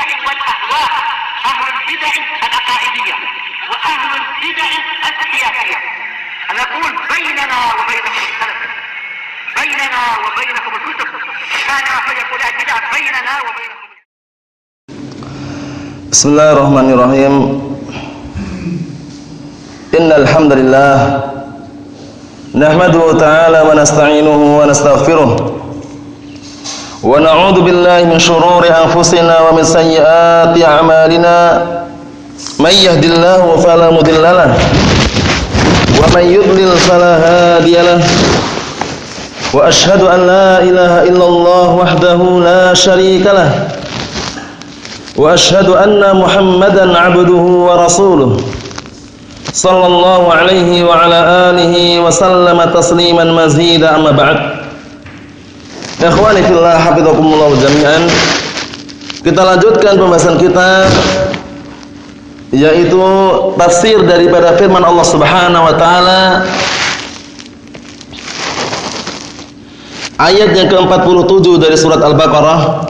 البدع والأهواء، أهل البدع العقائدية وأهل البدع السياسية. نقول بيننا وبينكم السلف، بيننا وبينكم الكتب، كان فيقول البدع بيننا وبينكم. بسم الله الرحمن الرحيم. إن الحمد لله نحمده تعالى ونستعينه ونستغفره ونعوذ بالله من شرور أنفسنا ومن سيئات أعمالنا. من يهد الله فلا مضل له ومن يضلل فلا هادي له. وأشهد أن لا إله إلا الله وحده لا شريك له. وأشهد أن محمدا عبده ورسوله صلى الله عليه وعلى آله وسلم تسليما مزيدا. أما بعد. Ikhwani fillah, hafizakumullah jami'an. Kita lanjutkan pembahasan kita, yaitu tafsir daripada firman Allah Subhanahu wa taala ayat yang ke-47 dari surat Al-Baqarah,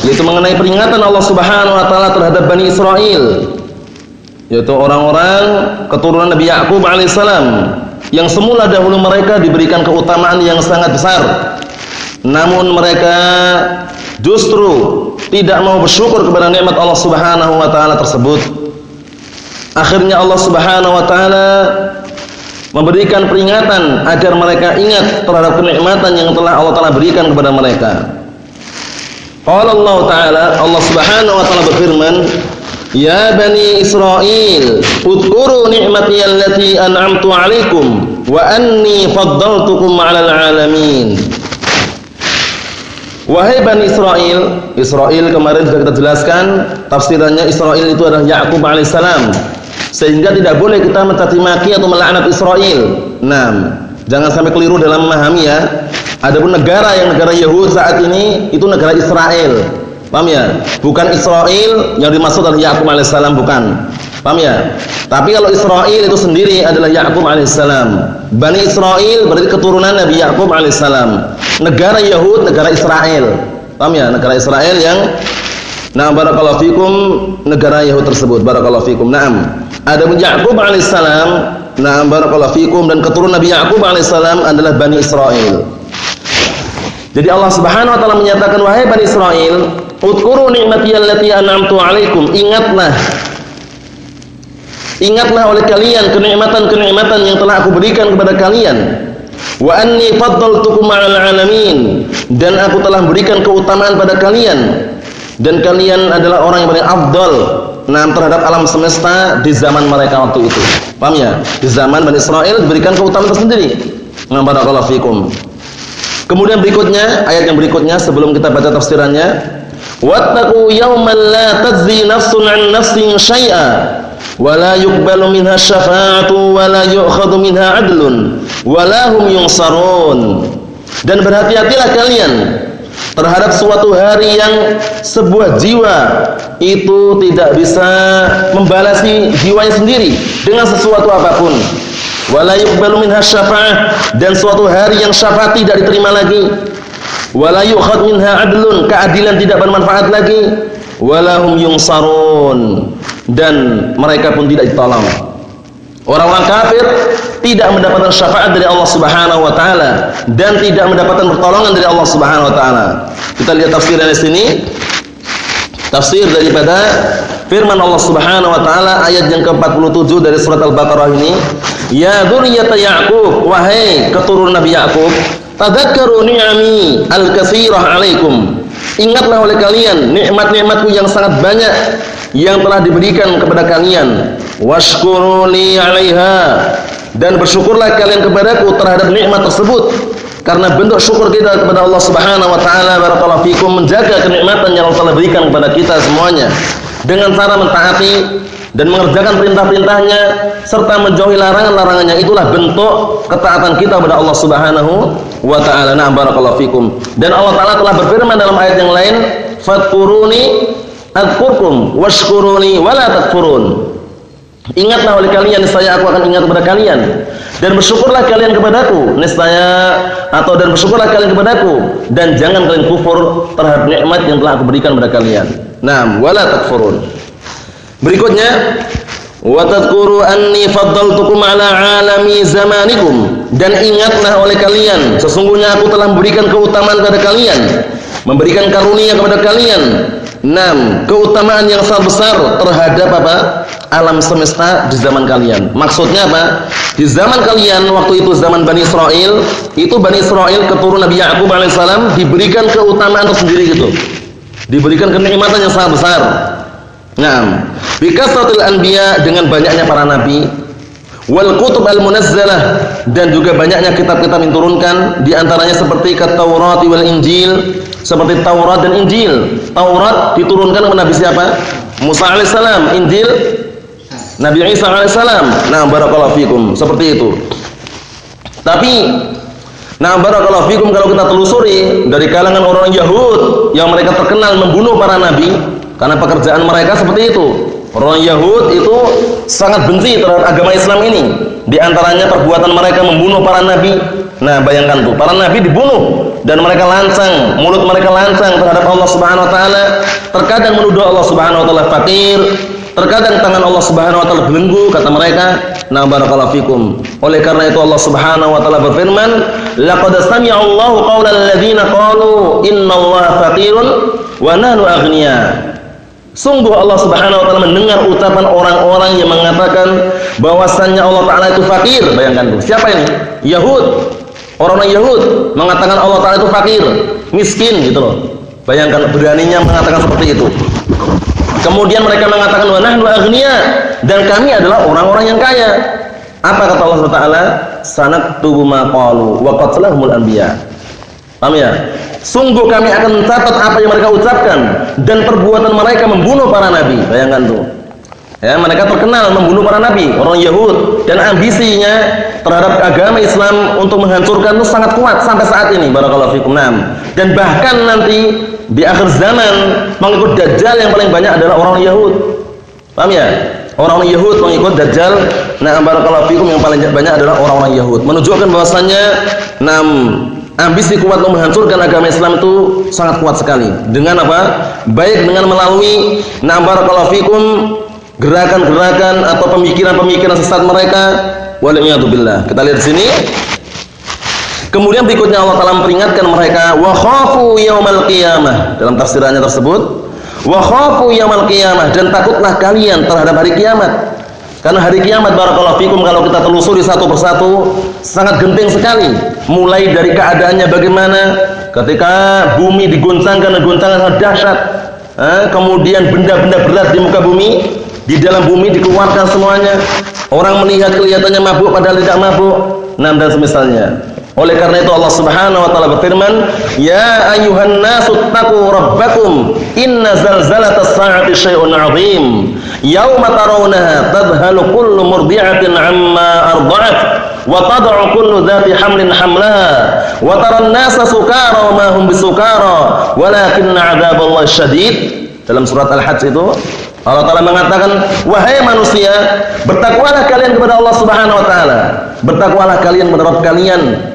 yaitu mengenai peringatan Allah Subhanahu wa taala terhadap Bani Israel, yaitu orang-orang keturunan Nabi Yakub alaihissalam yang semula dahulu mereka diberikan keutamaan yang sangat besar, namun mereka justru tidak mau bersyukur kepada nikmat Allah Subhanahu wa taala tersebut. Akhirnya Allah Subhanahu wa taala memberikan peringatan agar mereka ingat terhadap kenikmatan yang telah Allah taala berikan kepada mereka. Qala Allah taala, Allah Subhanahu wa taala berfirman, "Ya Bani Israel, udhkuru ni'mati allati an'amtu 'alaikum wa anni faddaltukum 'alal 'alamin." Wahai Bani Israel, Israel kemarin sudah kita jelaskan tafsirannya. Israel itu adalah Yakub alaihissalam, sehingga tidak boleh kita mencaci maki atau melaknat Israel. Nah, jangan sampai keliru dalam memahami ya. Adapun negara yang negara Yahud saat ini itu negara Israel, paham ya? Bukan Israel yang dimaksud adalah Yakub alaihissalam, bukan, paham ya? Tapi kalau Israel itu sendiri adalah Yakub alaihissalam. Bani Israel berarti keturunan Nabi Yakub alaihissalam. Negara Yahud, negara Israel, paham ya? Negara Israel yang, nah barakallahu fikum, negara Yahud tersebut, barakallahu fikum. Naam. Adapun Yakub alaihissalam, nah barakallahu fikum, dan keturunan Nabi Yakub alaihissalam adalah Bani Israel. Jadi Allah Subhanahu wa taala menyatakan, wahai Bani Israel, udhkuru ni'mati allati an'amtu 'alaikum, ingatlah oleh kalian kenikmatan-kenikmatan yang telah aku berikan kepada kalian. Wa anni faddaltukum 'alal 'alamin, dan aku telah berikan keutamaan pada kalian, dan kalian adalah orang yang paling afdal terhadap alam semesta di zaman mereka waktu itu. Paham ya? Di zaman Bani Israel diberikan keutamaan tersendiri. Barakallahu fikum. Kemudian berikutnya, ayat yang berikutnya sebelum kita baca tafsirannya, wattaqu yawman la tajzi nafsun 'an nafsin syai'a wa la yuqbalu minha syafa'atu wa la yu'khadhu minha 'adlun wa la hum yunsarun. Dan berhati-hatilah kalian terhadap suatu hari yang sebuah jiwa itu tidak bisa membalasi jiwanya sendiri dengan sesuatu apapun. Wala yuqbalu minha syafa'ah, dan suatu hari yang syafaat tidak diterima lagi. Wala yu'khad minha 'adlun, keadilan tidak bermanfaat lagi. Wala hum yunsarun, dan mereka pun tidak ditolong. Orang-orang kafir tidak mendapatkan syafaat dari Allah Subhanahu wa taala dan tidak mendapatkan pertolongan dari Allah Subhanahu wa taala. Kita lihat tafsirnya di sini. Tafsir daripada firman Allah Subhanahu wa taala ayat yang ke-47 dari surat Al-Baqarah ini, ya dzurriyyata Ya'qub, wahai keturunan Nabi Ya'qub, tadzakkaru ni'ami al-katsirah 'alaikum, ingatlah oleh kalian nikmat-nikmatku yang sangat banyak yang telah diberikan kepada kalian. Washkuruni 'alaiha, dan bersyukurlah kalian kepadaku terhadap nikmat tersebut. Karena bentuk syukur kita kepada Allah Subhanahu wa taala, barakallahu fikum, menjaga kenikmatan yang Allah telah berikan kepada kita semuanya dengan cara mentaati dan mengerjakan perintah-perintahnya serta menjauhi larangan-larangannya. Itulah bentuk ketaatan kita kepada Allah Subhanahu wa taala. Nah, barakallahu fikum. Dan Allah taala telah berfirman dalam ayat yang lain, fadkuruni adzkurkum washkuruni wala takfurun. Ingatlah oleh kalian, niscaya aku akan ingat kepada kalian, dan bersyukurlah kalian kepadaku, niscaya, dan bersyukurlah kalian kepadaku, dan jangan kalian kufur terhadap nikmat yang telah aku berikan kepada kalian. Naam, wala takfurun. Berikutnya, wa tadhkuru anni faddaltukum ala alami zamanikum, dan ingatlah oleh kalian sesungguhnya aku telah memberikan keutamaan kepada kalian, memberikan karunia kepada kalian. Naam, keutamaan yang sangat besar terhadap apa? Alam semesta di zaman kalian. Maksudnya apa? Di zaman kalian waktu itu zaman Bani Israel, itu Bani Israel keturunan Nabi Ya'qub alaihissalam diberikan keutamaan tersendiri gitu. Diberikan kenikmatan yang sangat besar. Naam, bi kasratil anbiya, dengan banyaknya para nabi, wal kutub al munazzalah, dan juga banyaknya kitab-kitab yang diturunkan, di antaranya seperti Taurat wal Injil, seperti Taurat dan Injil. Taurat diturunkan kepada Nabi siapa? Musa alaihissalam. Injil Nabi Isa alaihissalam. Nah, barakallahu fikum, seperti itu. Tapi nah, barakallahu fikum, kalau kita telusuri dari kalangan orang Yahud yang mereka terkenal membunuh para nabi, karena pekerjaan mereka seperti itu. Orang Yahud itu sangat benci terhadap agama Islam ini. Di antaranya perbuatan mereka membunuh para nabi. Nah, bayangkan tuh, para nabi dibunuh dan mereka lancang, mulut mereka lancang terhadap Allah Subhanahu wa taala. Terkadang menuduh Allah Subhanahu wa taala fakir, terkadang tangan Allah Subhanahu wa taala belenggu, kata mereka. Nah, barakallahu fikum. Oleh karena itu Allah Subhanahu wa taala berfirman, laqad sami'a Allahu qaulal ladzina qalu innallaha faqirun wa nahnu aghnia. Sungguh Allah Subhanahu wa taala mendengar ucapan orang-orang yang mengatakan bahwasannya Allah taala itu fakir. Bayangkan tuh, siapa ini? Yahud. Orang-orang Yahud mengatakan Allah taala itu fakir, miskin gitu loh. Bayangkan beraninya mengatakan seperti itu. Kemudian mereka mengatakan wa nahnu aghnia, dan kami adalah orang-orang yang kaya. Apa kata Allah Taala? Sanaktubu ma qalu wa qatlahumul anbiya. Paham ya? Sungguh kami akan mencatat apa yang mereka ucapkan dan perbuatan mereka membunuh para nabi. Bayangkan tuh. Ya, mereka terkenal membunuh para nabi, orang Yahud, dan ambisinya terhadap agama Islam untuk menghancurkan itu sangat kuat sampai saat ini. Barakallahu fikum. Dan bahkan nanti di akhir zaman pengikut Dajjal yang paling banyak adalah orang Yahud. Paham ya? Orang Yahud pengikut Dajjal. Nah, barakallahu fikum, yang paling banyak adalah orang-orang Yahud. Menunjukkan bahwasannya ambisi kuat untuk menghancurkan agama Islam itu sangat kuat sekali. Dengan apa? Baik dengan melalui barakallahu fikum gerakan-gerakan atau pemikiran-pemikiran sesat mereka. Waliyadu billah. Kita lihat di sini. Kemudian berikutnya Allah Taala memperingatkan mereka, wa khafu yaumal qiyamah, dalam tafsirannya tersebut, wa khafu yaumal qiyamah, dan takutlah kalian terhadap hari kiamat. Karena hari kiamat, barakallahu fikum, kalau kita telusuri satu persatu sangat genting sekali. Mulai dari keadaannya bagaimana ketika bumi digoncangkan sangat dahsyat. Kemudian benda-benda berat di muka bumi, di dalam bumi dikeluarkan semuanya. Orang melihat kelihatannya mabuk padahal tidak mabuk. Dan semisalnya. Oleh karena itu Allah Subhanahu wa taala berfirman, "Ya ayyuhan nasu taqu rabbakum, inna zalzalatas sa'ati syai'un 'adzim. Yauma tarawnaha tadhalu kullu murdi'atin 'amma arda'at wa tad'u kullu dhati hamlin hamlaha wa taran nasa sukara wa ma hum bisukara walakinna 'adzaballahi syadid." Dalam surat Al-Hajj itu Allah Ta'ala mengatakan, wahai manusia, bertakwalah kalian kepada Allah Subhanahu wa taala. Bertakwalah kalian menurut kalian.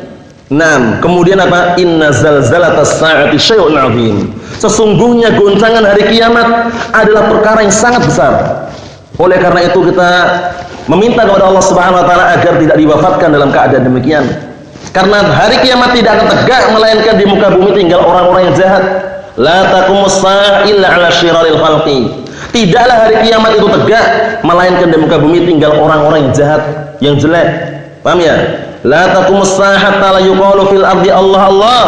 Kemudian apa? Inna zalzalatas sa'ati syai'un 'adzim. Sesungguhnya goncangan hari kiamat adalah perkara yang sangat besar. Oleh karena itu kita meminta kepada Allah Subhanahu wa taala agar tidak diwafatkan dalam keadaan demikian. Karena hari kiamat tidak akan tegak melainkan di muka bumi tinggal orang-orang yang jahat. La taqumus sa'ah illa 'ala syiraril khalqi. Tidaklah hari kiamat itu tegak melainkan di muka bumi tinggal orang-orang yang jahat, yang jelek. Paham ya? La taqumus sa'ah hatta la yuqalu fil ardi Allah Allah.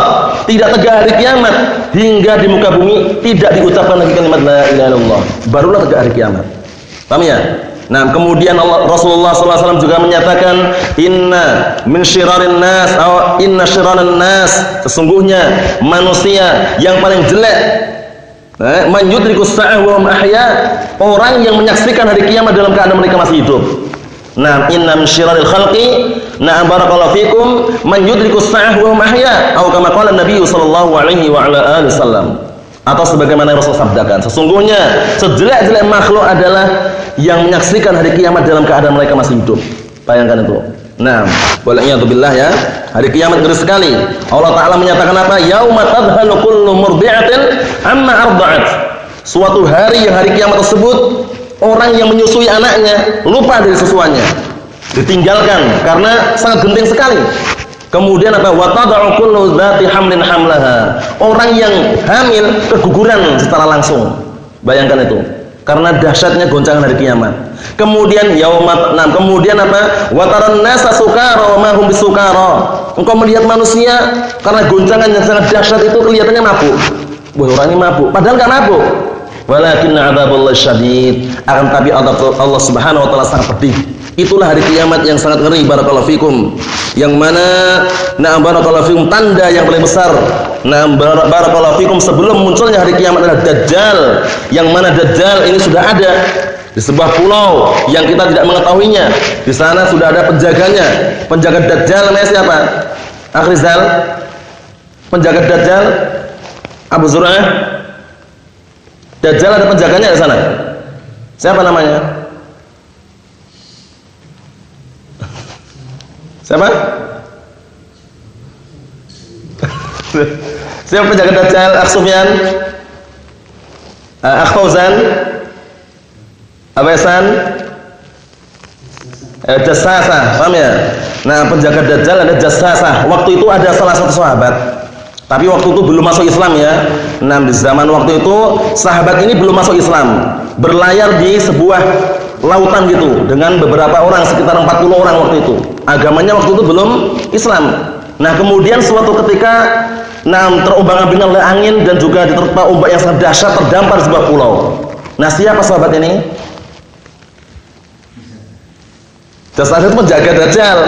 Tidak tegak hari kiamat hingga di muka bumi tidak diucapkan lagi kalimat la ilaha illallah. Barulah tegak hari kiamat. Paham ya? Kemudian Rasulullah SAW juga menyatakan, inna min syirarin nas atau inna syiraran nas, sesungguhnya manusia yang paling jelek, man yudrikus sa'ah wa hum ahya, orang yang menyaksikan hari kiamat dalam keadaan mereka masih hidup. Inna min syiraril khalqi, barakallahu fikum, man yudrikus sa'ah wa hum ahya, atau kama qala Nabi sallallahu alaihi wa ala alihi wasallam. Atau sebagaimana Rasul sabdakan, sesungguhnya sejelek-jelek makhluk adalah yang menyaksikan hari kiamat dalam keadaan mereka masih hidup. Bayangkan itu. Waliyadu billah ya. Hari kiamat ngeri sekali. Allah Ta'ala menyatakan apa? Yauma tadhalu kullu murdi'atin amma arda'at. Suatu hari yang hari kiamat tersebut, orang yang menyusui anaknya lupa dari susuannya, ditinggalkan karena sangat genting sekali. Kemudian apa? Wa tad'u kullu dzati hamlin hamlaha. Orang yang hamil keguguran secara langsung. Bayangkan itu. Karena dahsyatnya goncangan hari kiamat. Kemudian kemudian apa? Wa taran nasa sukara wa ma hum bisukara. Engkau melihat manusia karena goncangan yang sangat dahsyat itu kelihatannya mabuk. Wah, orang ini mabuk, padahal enggak mabuk. Walakinna 'adzaballahi syadid. Akan tapi azab Allah Subhanahu wa taala sangat pedih. Itulah hari kiamat yang sangat ngeri, barakallahu fikum. Yang mana barakallahu fikum tanda yang paling besar. Barakallahu fikum sebelum munculnya hari kiamat adalah Dajjal. Yang mana Dajjal ini sudah ada di sebuah pulau yang kita tidak mengetahuinya. Di sana sudah ada penjaganya. Penjaga Dajjal namanya siapa? Akhrizal. Penjaga Dajjal Abu Zur'ah. Dajjal ada penjaganya di sana. Siapa namanya? Siapa? Siapa penjaga Dajjal? Akhsufyan? Akhfauzan? Abesan? Jassasah, paham ya? Nah, penjaga Dajjal ada Jassasah. Waktu itu ada salah satu sahabat, tapi waktu itu belum masuk Islam ya. Nah, di zaman waktu itu sahabat ini belum masuk Islam, berlayar di sebuah lautan gitu dengan beberapa orang, sekitar 40 orang waktu itu. Agamanya waktu itu belum Islam. Nah, kemudian suatu ketika terombang-ambing oleh angin dan juga diterpa ombak yang sangat dahsyat, terdampar di sebuah pulau. Nah, siapa sahabat ini? Sahabat itu penjaga Dajjal.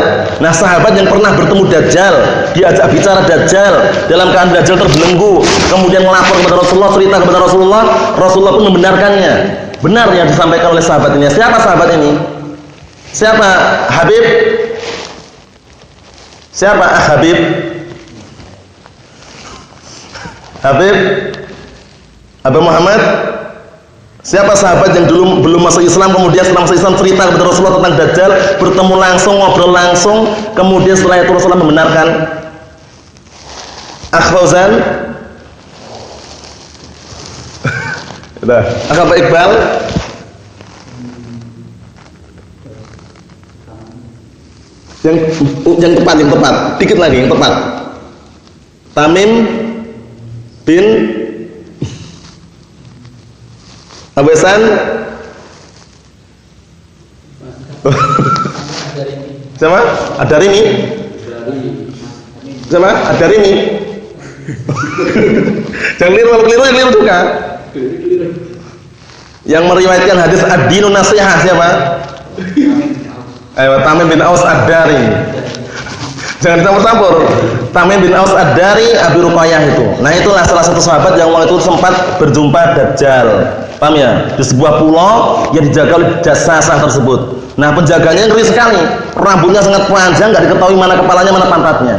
Nah, sahabat yang pernah bertemu Dajjal, diajak bicara Dajjal, dalam keadaan Dajjal terbelenggu, kemudian melapor kepada Rasulullah, cerita kepada Rasulullah, Rasulullah pun membenarkannya. Benar yang disampaikan oleh sahabat ini. Siapa sahabat ini? Siapa? Habib? Siapa? Habib? Habib? Abu Muhammad? Siapa sahabat yang dulu belum masuk Islam, kemudian setelah masuk Islam cerita kepada Rasulullah tentang Dajjal, bertemu langsung, ngobrol langsung, kemudian setelah itu Rasulullah membenarkan? Akhfauzan? Udah. Akh Iqbal? Yang tepat, dikit lagi yang tepat. Tamim bin Abesan? Siapa? Ad-Darimi? Siapa? Ad-Darimi? Jangan keliru juga. Yang meriwayatkan hadis ad-dinun nasihah siapa? Tamim bin Aus Ad-Dari. Jangan campur-campur. Tamim bin Aus Ad-Dari Abi Ruqayyah itu. Nah, itulah salah satu sahabat yang waktu itu sempat berjumpa Dajjal. Paham ya? Di sebuah pulau yang dijaga oleh Jassasah tersebut. Nah, penjaganya ngeri sekali. Rambutnya sangat panjang, enggak diketahui mana kepalanya, mana pantatnya.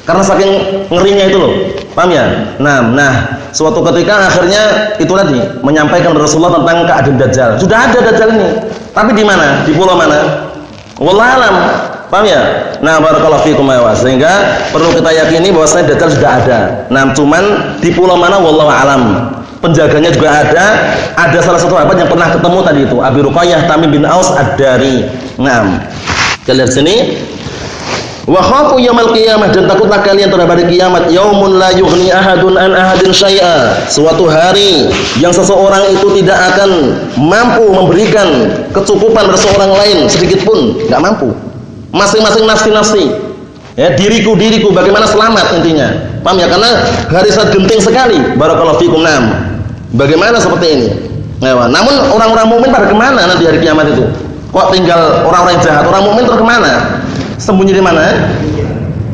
Karena saking ngerinya itu loh. Paham ya? Nah, suatu ketika akhirnya itu tadi menyampaikan kepada Rasulullah tentang keadaan Dajjal. Sudah ada Dajjal ini. Tapi di mana? Di pulau mana? Wallahu alam. Paham ya? Nah, barakallahu fikum ya. Sehingga perlu kita yakini bahwasanya Dajjal sudah ada. Nah, cuman di pulau mana wallahu alam. Penjaganya juga ada. Ada salah satu sahabat yang pernah ketemu tadi itu, Abi Ruqayyah Tamim bin Aus Ad-Dari. Nah, kita lihat sini. Wa khafu yaumil qiyamah, dan takutlah kalian terhadap hari kiamat. Yaumun la yughni ahadun an ahadin syai'a. Suatu hari yang seseorang itu tidak akan mampu memberikan kecukupan pada seorang lain sedikit pun, enggak mampu. Masing-masing nafsi-nafsi. Ya, diriku, bagaimana selamat intinya. Paham ya? Karena hari sangat genting sekali. Barakallahu fikum. Bagaimana seperti ini? Nah, namun orang-orang mukmin pada kemana nanti hari kiamat itu? Kok tinggal orang-orang jahat? Orang mukmin terus kemana? Sembunyi di mana?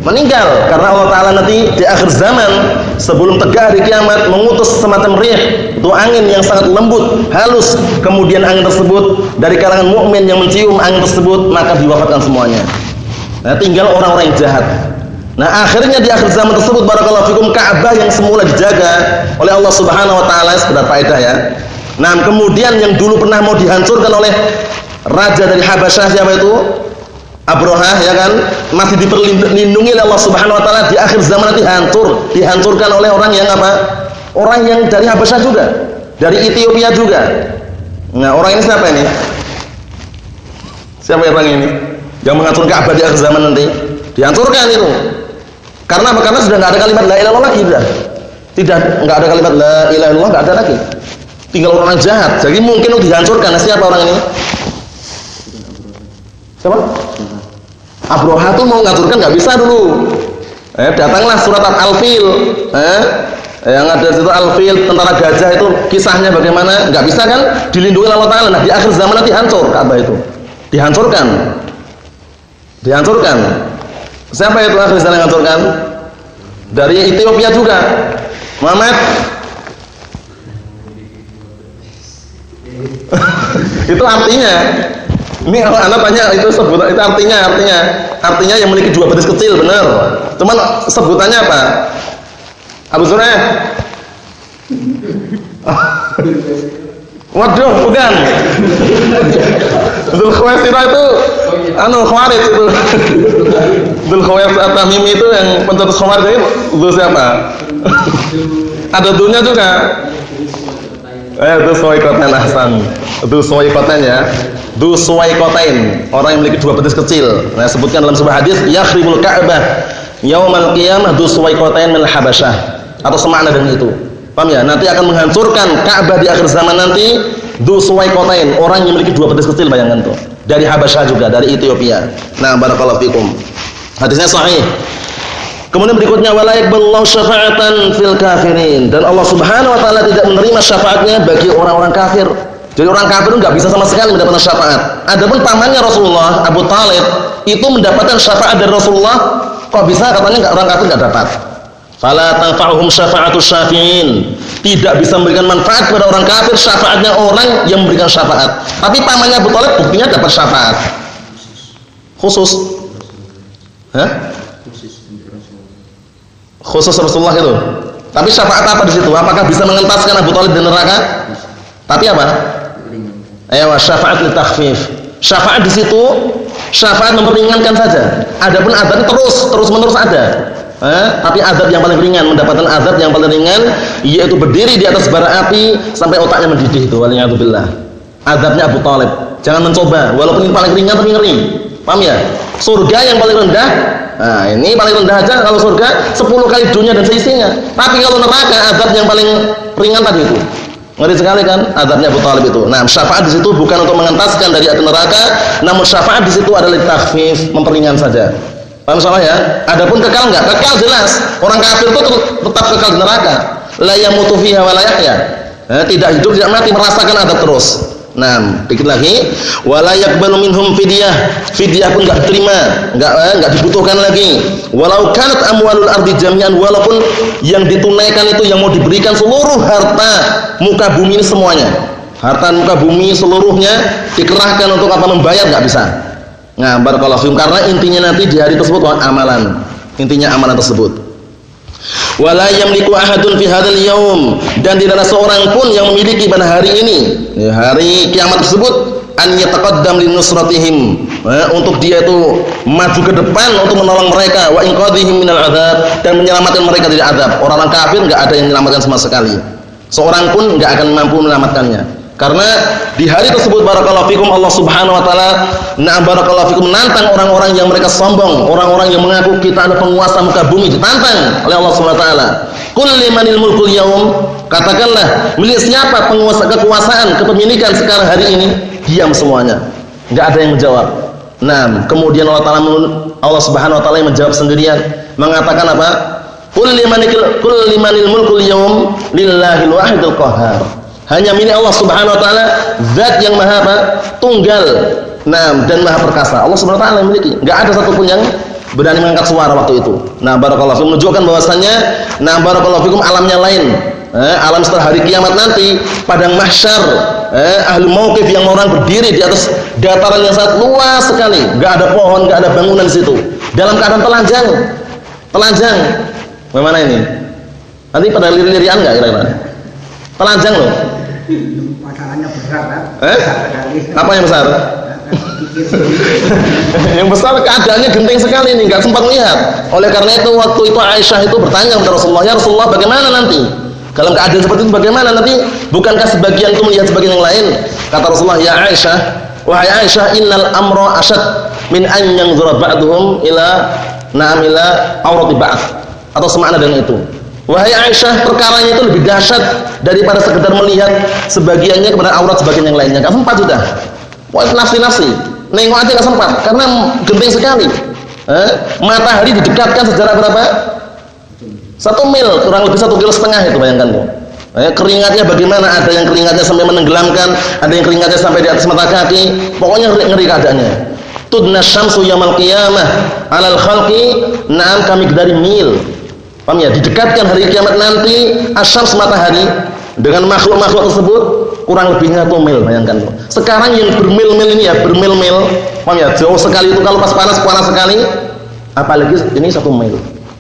Meninggal. Karena Allah Ta'ala nanti di akhir zaman, sebelum tegak hari kiamat, mengutus semacam rih, itu angin yang sangat lembut, halus. Kemudian angin tersebut dari kalangan mukmin yang mencium angin tersebut, maka diwafatkan semuanya. Nah, tinggal orang-orang yang jahat. Nah, akhirnya di akhir zaman tersebut, barakallahu fikum, Ka'bah yang semula dijaga oleh Allah Subhanahu wa taala, sekedar faedah ya. Nah, kemudian yang dulu pernah mau dihancurkan oleh raja dari Habasyah, siapa itu? Abrahah, ya kan? Masih diperlindungi oleh Allah Subhanahu wa taala, di akhir zaman nanti dihancurkan oleh orang yang apa? Orang yang dari Habasyah juga. Dari Ethiopia juga. Nah, orang ini siapa ini? Siapa orang ini? Yang menghancurkan Ka'bah di akhir zaman nanti. Dihancurkan itu. Karena apa? Karena sudah enggak ada kalimat la ilaha illallah lagi sudah. Tidak, enggak ada kalimat la ilaha illallah, enggak ada lagi. Tinggal orang jahat. Jadi mungkin untuk dihancurkan. Nah, siapa orang ini? Siapa? Abroha tuh mau menghancurkan enggak bisa dulu. Datanglah surat Al-Fil. Yang ada di situ Al-Fil, tentara gajah itu kisahnya bagaimana? Enggak bisa kan? Dilindungi Allah Taala. Nah, di akhir zaman nanti hancur Ka'bah itu. Dihancurkan. Dihancurkan. Siapa itu akhir zaman yang hancurkan? Dari Ethiopia juga. Muhammad. Itu artinya. Ini kalau Anda tanya itu sebutan itu artinya yang memiliki dua betis kecil, benar. Cuman sebutannya apa? Abu Zur'ah. Waduh, bukan. Dzulkhuwaisirah itu Khawarij itu. Dzulkhuwaisirah At-Tamimi itu yang pencetus Khawarij itu siapa? Ada dunia juga. Itu Suwaikotain Ahsan. Itu Suwaikotain ya. Du Suwaikotain, orang yang memiliki dua betis kecil. Nah, sebutkan dalam sebuah hadis, yakhribul Ka'bah yaumal qiyamah du Suwaikotain min Habasyah. Atau semakna dengan itu. Paham ya? Nanti akan menghancurkan Ka'bah di akhir zaman nanti du Suwaikotain, orang yang memiliki dua betis kecil, bayangkan tuh. Dari Habasyah juga, dari Ethiopia. Nah, barakallahu fikum. Hadisnya sahih. Kemudian berikutnya wala yaqbalullahu syafa'atan fil kafirin, dan Allah Subhanahu wa taala tidak menerima syafaatnya bagi orang-orang kafir. Jadi orang kafir enggak bisa sama sekali mendapatkan syafaat. Adapun pamannya Rasulullah, Abu Thalib, itu mendapatkan syafaat dari Rasulullah. Kok bisa katanya orang kafir enggak dapat? Fala tanfa'uhum syafa'atus syafi'in. Tidak bisa memberikan manfaat kepada orang kafir syafaatnya orang yang memberikan syafaat. Tapi pamannya Abu Thalib buktinya dapat syafaat. Khusus. Khusus Rasulullah itu. Tapi syafaat apa di situ? Apakah bisa mengentaskan Abu Thalib di neraka? Tapi apa? Ayo, syafaat li takhfif. Syafaat di situ syafaat memperingankan saja. Adapun azab terus menerus ada. Tapi azab yang paling ringan, mendapatkan azab yang paling ringan yaitu berdiri di atas bara api sampai otaknya mendidih itu, waliyadzubillah. Azabnya Abu Thalib. Jangan mencoba, walaupun ini paling ringan tapi ngeri. Paham ya? Surga yang paling rendah. Nah, ini paling rendah aja kalau surga 10 kali dunia dan seisinya. Tapi kalau neraka azab yang paling ringan tadi itu. Ngeri sekali kan azabnya Abu Thalib itu. Nah, syafaat di situ bukan untuk mengentaskan dari api neraka, namun syafaat di situ adalah takhfif, memperingan saja. Paham salah ya? Adapun kekal enggak? Kekal jelas. Orang kafir itu tetap kekal di neraka. La yamutu fiha wa la yahya. Tidak hidup, tidak mati, merasakan azab terus. Nah, dikit lagi, wala yaqbalu minhum fidyah. Fidyah pun enggak diterima, enggak dibutuhkan lagi. Walau kanat amwalul ardi jami'an, walaupun yang ditunaikan itu yang mau diberikan seluruh harta muka bumi ini semuanya. Harta muka bumi seluruhnya dikerahkan untuk apa? Membayar, enggak bisa. Nah, barakallahu fikum, karena intinya nanti di hari tersebut amalan. Intinya amalan tersebut. Wala yamliku ahadun fi hadzal yaum, dan tidak ada seorang pun yang memiliki pada hari ini, hari kiamat tersebut, an yataqaddam li nusratihim, untuk dia itu maju ke depan untuk menolong mereka, wa inqadhihim minal adzab, dan menyelamatkan mereka dari azab. Orang kafir enggak ada yang menyelamatkan sama sekali. Seorang pun enggak akan mampu menyelamatkannya. Karena di hari tersebut barakallahu fikum Allah Subhanahu wa taala barakallahu fikum menantang orang-orang yang mereka sombong, orang-orang yang mengaku kita adalah penguasa muka bumi, ditantang oleh Allah Subhanahu wa taala. Qul limanil mulkul yaum, katakanlah milik siapa penguasa kekuasaan, kepemilikan sekarang hari ini? Diam semuanya. Enggak ada yang menjawab. Nah, kemudian Allah Subhanahu wa taala yang menjawab sendirian, mengatakan apa? Qul limanil mulkul yaum lillahil wahidul qahhar. Hanya milik Allah Subhanahu wa taala, zat yang maha apa? Tunggal. Nah, dan maha perkasa. Allah Subhanahu wa taala yang memiliki. Enggak ada satupun yang berani mengangkat suara waktu itu. Nah, barakallahu fikum, menunjukkan bahwasannya barakallahu fikum alamnya lain. Alam setelah hari kiamat nanti, padang mahsyar, ahli mauqif yang orang berdiri di atas dataran yang sangat luas sekali. Enggak ada pohon, enggak ada bangunan di situ. Dalam keadaan telanjang. Telanjang. Bagaimana ini? Nanti pada lirik-lirian enggak kira-kira? Telanjang loh. Masalahnya besar kan? Apa yang besar? Yang besar keadaannya genting sekali nih, nggak sempat melihat. Oleh karena itu waktu itu Aisyah itu bertanya kepada Rasulullah, ya Rasulullah bagaimana nanti? Dalam keadaan seperti itu bagaimana nanti? Bukankah sebagian itu melihat sebagian yang lain? Kata Rasulullah, ya Aisyah, wahai Aisyah, innal amra asyad min an yanzura ba'duhum ila aurati ba'd. Atau semakna dengan itu. Wahai Aisyah, perkaranya itu lebih dahsyat daripada sekedar melihat sebagiannya kepada aurat sebagian yang lainnya. Enggak sempat sudah. Wah, nafsi. Nengok aja enggak sempat karena genting sekali. Matahari didekatkan sejarak berapa? 1 mil, kurang lebih 1,5 kilo itu, bayangkan tuh. Keringatnya bagaimana? Ada yang keringatnya sampai menenggelamkan, ada yang keringatnya sampai di atas mata kaki. Pokoknya ngeri keadaannya. Tudna syamsu yaumil qiyamah 'alal khalqi na'am kami dari mil. Paham ya? Didekatkan hari kiamat nanti asyams matahari dengan makhluk-makhluk tersebut kurang lebihnya 1 mil, bayangkan tuh. Sekarang yang bermil-mil ini ya, bermil-mil. Paham ya? Jauh sekali itu kalau pas panas sekali. Apalagi ini 1 mil.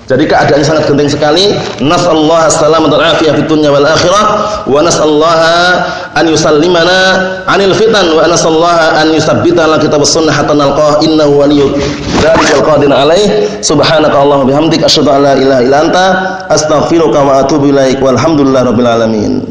Jadi keadaannya sangat genting sekali. Nas'allahu as-salamata wal afiyah fid dunya wal akhirah wa nas'allaha an yusallimana 'anil fitan wa nas'allaha an yusabbitana kitab as-sunnah hatta nalqah innahu waliyyu dzalika al-qadir alaih. Subhanakallahumma bihamdika asyhadu an la ilaha illa anta astaghfiruka wa atubu ilaik walhamdulillahirabbil alamin.